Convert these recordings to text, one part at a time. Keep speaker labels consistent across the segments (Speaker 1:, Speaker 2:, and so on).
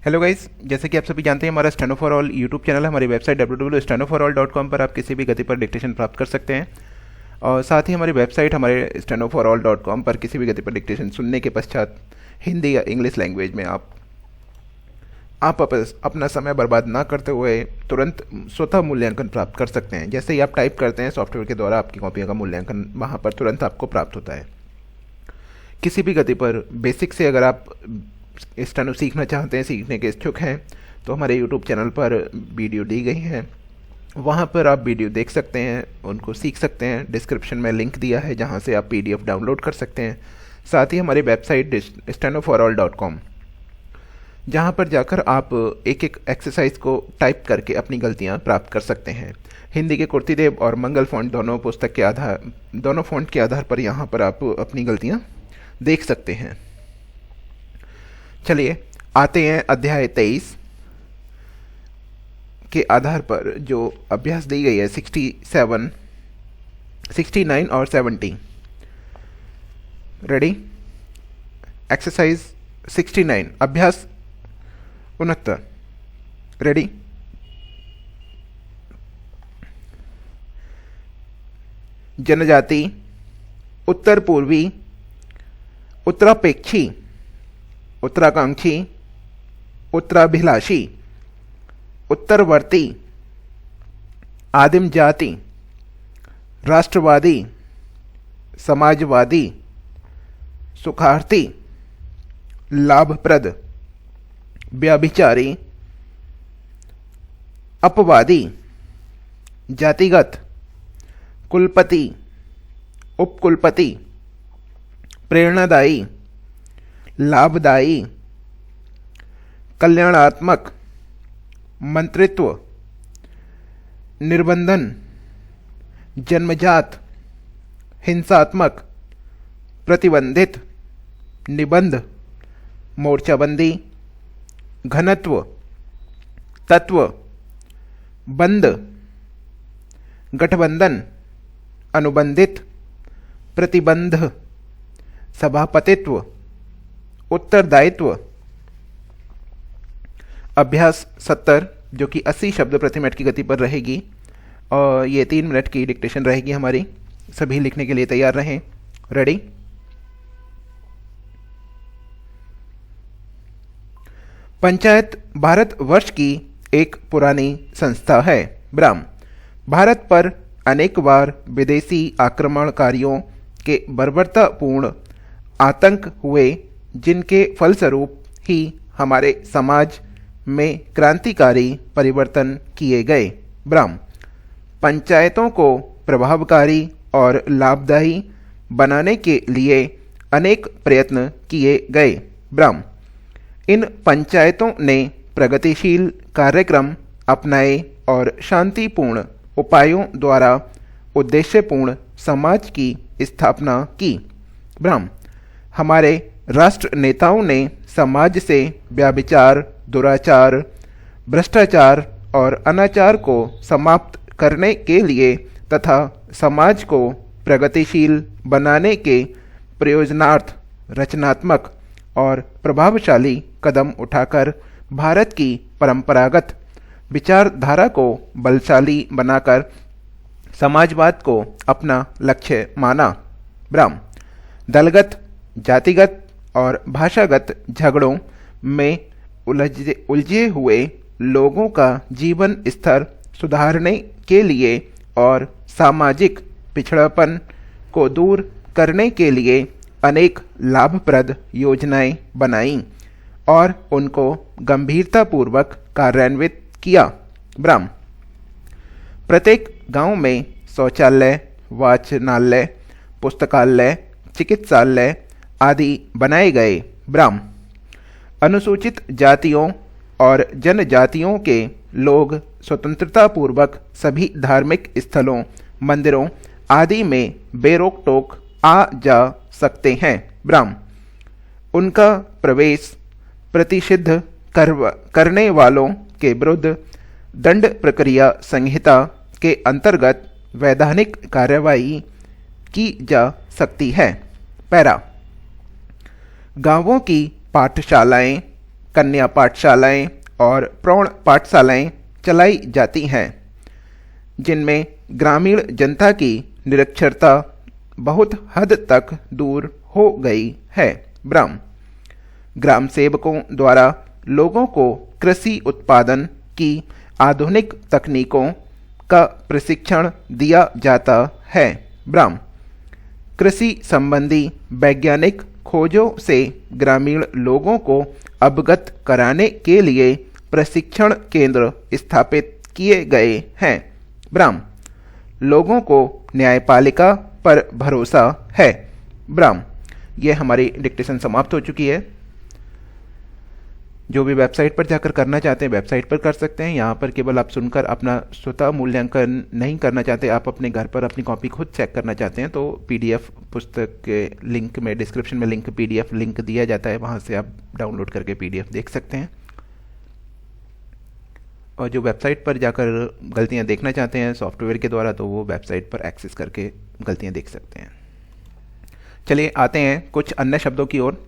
Speaker 1: Hello guys, जैसे कि आप सभी जानते हैं हमारा steno for all YouTube channel है। हमारी वेबसाइट www.stenoforall.com पर आप किसी भी गति पर डिक्टेशन प्राप्त कर सकते हैं। और साथ ही हमारी वेबसाइट हमारे stenoforall.com पर किसी भी गति पर डिक्टेशन सुनने के पश्चात हिंदी या इंग्लिश लैंग्वेज में आप अपना समय बर्बाद ना करते हुए तुरंत स्वतः मूल्यांकन प्राप्त कर सकते हैं। जैसे ही आप टाइप करते हैं सॉफ्टवेयर के द्वारा आपकी कॉपियों का मूल्यांकन वहाँ पर तुरंत आपको प्राप्त होता है। किसी भी गति पर बेसिक से अगर आप स्टेनो सीखना चाहते हैं, सीखने के इच्छुक हैं, तो हमारे यूट्यूब चैनल पर वीडियो दी गई है, वहाँ पर आप वीडियो देख सकते हैं, उनको सीख सकते हैं। डिस्क्रिप्शन में लिंक दिया है जहाँ से आप PDF डाउनलोड कर सकते हैं। साथ ही हमारी वेबसाइट stenoforall.com, जहाँ पर जाकर आप एक एक एक्सरसाइज को टाइप करके अपनी गलतियाँ प्राप्त कर सकते हैं। हिंदी के कुर्तीदेव और मंगल फ़ॉन्ट दोनों फ़ॉन्ट के आधार पर यहाँ पर आप अपनी गलतियाँ देख सकते हैं। चलिए आते हैं अध्याय 23 के आधार पर जो अभ्यास दी गई है 67, 69 और 70। रेडी? एक्सरसाइज 69, अभ्यास 69। रेडी? जनजाति, उत्तर पूर्वी, उत्तरापेक्षी, उत्तराकांक्षी, उत्तराभिलाषी, उत्तरवर्ती, आदिम जाति, राष्ट्रवादी, समाजवादी, सुखार्थी, लाभप्रद, व्यभिचारी, अपवादी, जातिगत, कुलपति, उपकुलपति, प्रेरणादायी, लाभदायी, कल्याणात्मक, मंत्रित्व, निर्बंधन, जन्मजात, हिंसात्मक, प्रतिबंधित, निबंध, मोर्चाबंदी, घनत्व, तत्व, बंद, गठबंधन, अनुबंधित, प्रतिबंध, सभापतित्व, उत्तरदायित्व। अभ्यास 70 जो कि 80 शब्द प्रति मिनट की गति पर रहेगी और ये 3 मिनट की डिक्टेशन रहेगी हमारी। सभी लिखने के लिए तैयार रहें। रेडी? पंचायत भारतवर्ष की एक पुरानी संस्था है। ब्राह्म, भारत पर अनेक बार विदेशी आक्रमणकारियों के बर्बरतापूर्ण आतंक हुए, जिनके फलस्वरूप ही हमारे समाज में क्रांतिकारी परिवर्तन किए गए। ब्राह्म, पंचायतों को प्रभावकारी और लाभदायी बनाने के लिए अनेक प्रयत्न किए गए। ब्राह्म, इन पंचायतों ने प्रगतिशील कार्यक्रम अपनाए और शांतिपूर्ण उपायों द्वारा उद्देश्यपूर्ण समाज की स्थापना की। ब्राह्म, हमारे राष्ट्र नेताओं ने समाज से व्यभिचार, दुराचार, भ्रष्टाचार और अनाचार को समाप्त करने के लिए तथा समाज को प्रगतिशील बनाने के प्रयोजनार्थ रचनात्मक और प्रभावशाली कदम उठाकर भारत की परंपरागत विचारधारा को बलशाली बनाकर समाजवाद को अपना लक्ष्य माना। ब्राह्म, दलगत, जातिगत और भाषागत झगड़ों में उलझे हुए लोगों का जीवन स्तर सुधारने के लिए और सामाजिक पिछड़ापन को दूर करने के लिए अनेक लाभप्रद योजनाएं बनाईं और उनको गंभीरतापूर्वक कार्यान्वित किया। ब्राह्म, प्रत्येक गांव में शौचालय, वाचनालय, पुस्तकालय, चिकित्सालय आदि बनाए गए। ब्राह्म, अनुसूचित जातियों और जनजातियों के लोग स्वतंत्रतापूर्वक सभी धार्मिक स्थलों, मंदिरों आदि में बेरोक टोक आ जा सकते हैं। ब्राह्म, उनका प्रवेश प्रतिषिद्ध करने वालों के विरुद्ध दंड प्रक्रिया संहिता के अंतर्गत वैधानिक कार्यवाही की जा सकती है। पैरा, गांवों की पाठशालाएं, कन्या पाठशालाएं और प्रौढ़ पाठशालाएं चलाई जाती हैं, जिनमें ग्रामीण जनता की निरक्षरता बहुत हद तक दूर हो गई है। ब्राह्म ग्राम सेवकों द्वारा लोगों को कृषि उत्पादन की आधुनिक तकनीकों का प्रशिक्षण दिया जाता है। ब्राह्म कृषि संबंधी वैज्ञानिक खोजों से ग्रामीण लोगों को अवगत कराने के लिए प्रशिक्षण केंद्र स्थापित किए गए हैं। ब्राह्म लोगों को न्यायपालिका पर भरोसा है। ब्राह्म ये हमारी डिक्टेशन समाप्त हो चुकी है। जो भी वेबसाइट पर जाकर करना चाहते हैं वेबसाइट पर कर सकते हैं। यहाँ पर केवल आप सुनकर अपना स्वतः मूल्यांकन नहीं करना चाहते, आप अपने घर पर अपनी कॉपी खुद चेक करना चाहते हैं, तो पीडीएफ पुस्तक के लिंक में डिस्क्रिप्शन में लिंक पीडीएफ लिंक दिया जाता है, वहाँ से आप डाउनलोड करके पीडीएफ देख सकते हैं। और जो वेबसाइट पर जाकर गलतियाँ देखना चाहते हैं सॉफ्टवेयर के द्वारा, तो वो वेबसाइट पर एक्सेस करके गलतियाँ देख सकते हैं। चलिए आते हैं कुछ अन्य शब्दों की ओर।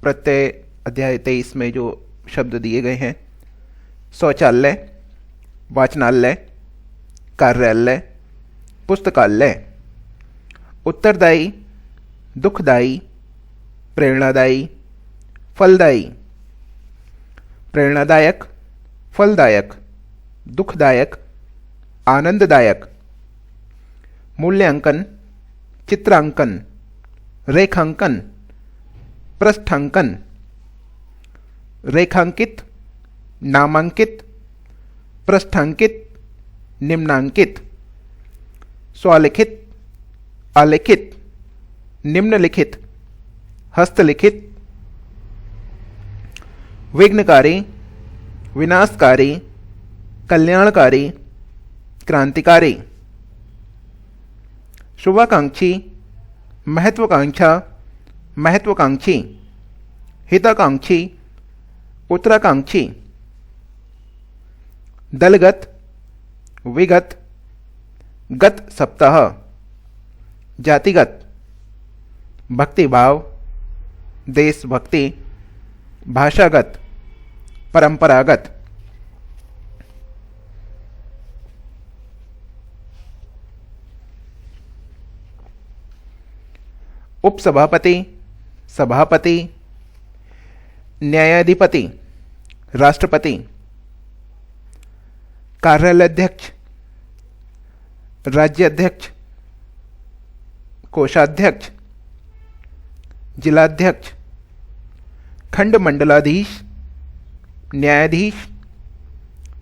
Speaker 1: प्रत्यय अध्याय 23 में जो शब्द दिए गए हैं: शौचालय, वाचनालय, कार्यालय, पुस्तकालय। उत्तरदायी, दुखदायी, प्रेरणादायी, फलदायी। प्रेरणादायक, फलदायक, दुखदायक, आनंददायक। मूल्यांकन, चित्रांकन, रेखांकन, पृष्ठांकन। रेखांकित, नामांकित, पृष्ठांकित, निम्नांकित। स्वलिखित, अलिखित, निम्नलिखित, हस्तलिखित। विघ्नकारी, विनाशकारी, कल्याणकारी, क्रांतिकारी। शुभाकांक्षी, महत्वाकांक्षा, महत्वाकांक्षी। हिताकांक्षी, उत्तराकांक्षी। दलगत, विगत, गत सप्ताह। जातिगत, भक्तिभाव, देशभक्ति। भाषागत, परंपरागत। उपसभापति, सभापति, न्यायाधिपति, राष्ट्रपति। कार्यालयाध्यक्ष, राज्याध्यक्ष, कोषाध्यक्ष, जिलाध्यक्ष, खंड मंडलाधीश, न्यायाधीश,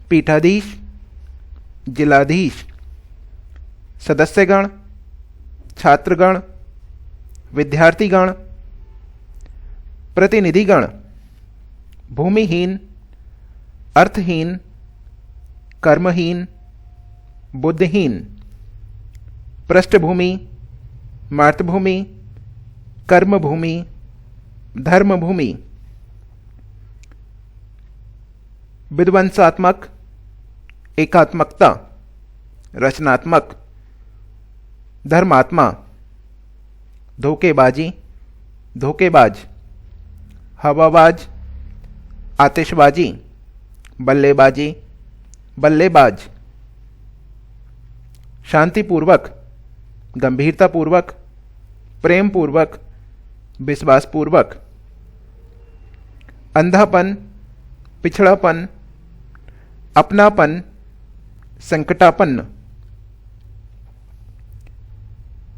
Speaker 1: पीठाधीश, जिलाधीश। सदस्यगण, छात्रगण, विद्यार्थीगण, प्रतिनिधिगण। भूमिहीन, अर्थहीन, कर्महीन, बुद्धिहीन। पृष्ठभूमि, मातृभूमि, कर्मभूमि, धर्मभूमि। विध्वंसात्मक, एकात्मकता, रचनात्मक, धर्मात्मा। धोखेबाजी, धोखेबाज। हवाबाज, आतिशबाजी, बल्लेबाजी, बल्लेबाज। शांतिपूर्वक, गंभीरतापूर्वक, प्रेमपूर्वक, विश्वासपूर्वक। अंधापन, पिछड़ापन, अपनापन, संकटापन्न।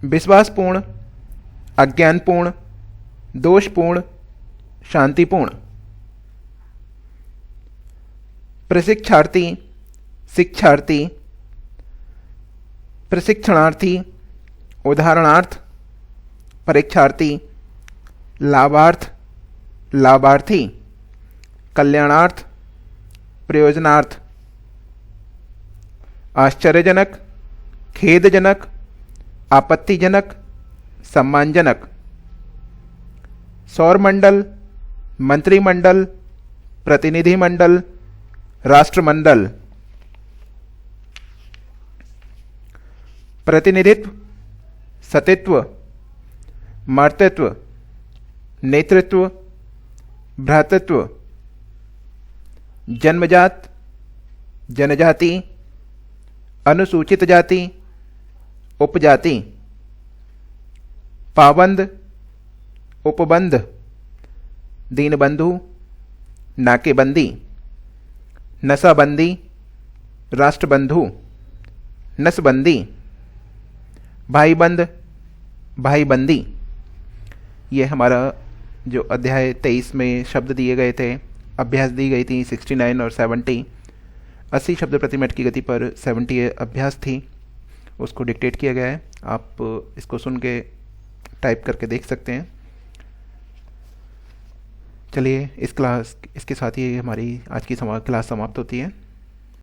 Speaker 1: विश्वासपूर्ण, अज्ञानपूर्ण, दोषपूर्ण, शांतिपूर्ण। प्रशिक्षार्थी, शिक्षार्थी, प्रशिक्षणार्थी, उदाहरणार्थ, परीक्षार्थी, लाभार्थ, लाभार्थी। कल्याणार्थ, प्रयोजनार्थ। आश्चर्यजनक, खेदजनक, आपत्तिजनक, सम्मानजनक। सौरमंडल, मंत्रिमंडल, प्रतिनिधिमंडल, राष्ट्रमंडल। प्रतिनिधित्व, सतित्व, मातृत्व, नेतृत्व, भ्रातृत्व, जन्मजात, जनजाति, अनुसूचित जाति, उपजाति, पाबंद, उपबंध, दीनबंधु, नाकेबंदी, नशाबंदी, राष्ट्रबंधु, नसबंदी, भाईबंद, भाईबंदी। ये हमारा जो अध्याय 23 में शब्द दिए गए थे, अभ्यास दी गई थी 69 और 70, 80 शब्द प्रति मिनट की गति पर 70 अभ्यास थी, उसको डिक्टेट किया गया है। आप इसको सुन के टाइप करके देख सकते हैं। चलिए इसके साथ ही हमारी आज की क्लास समाप्त होती है।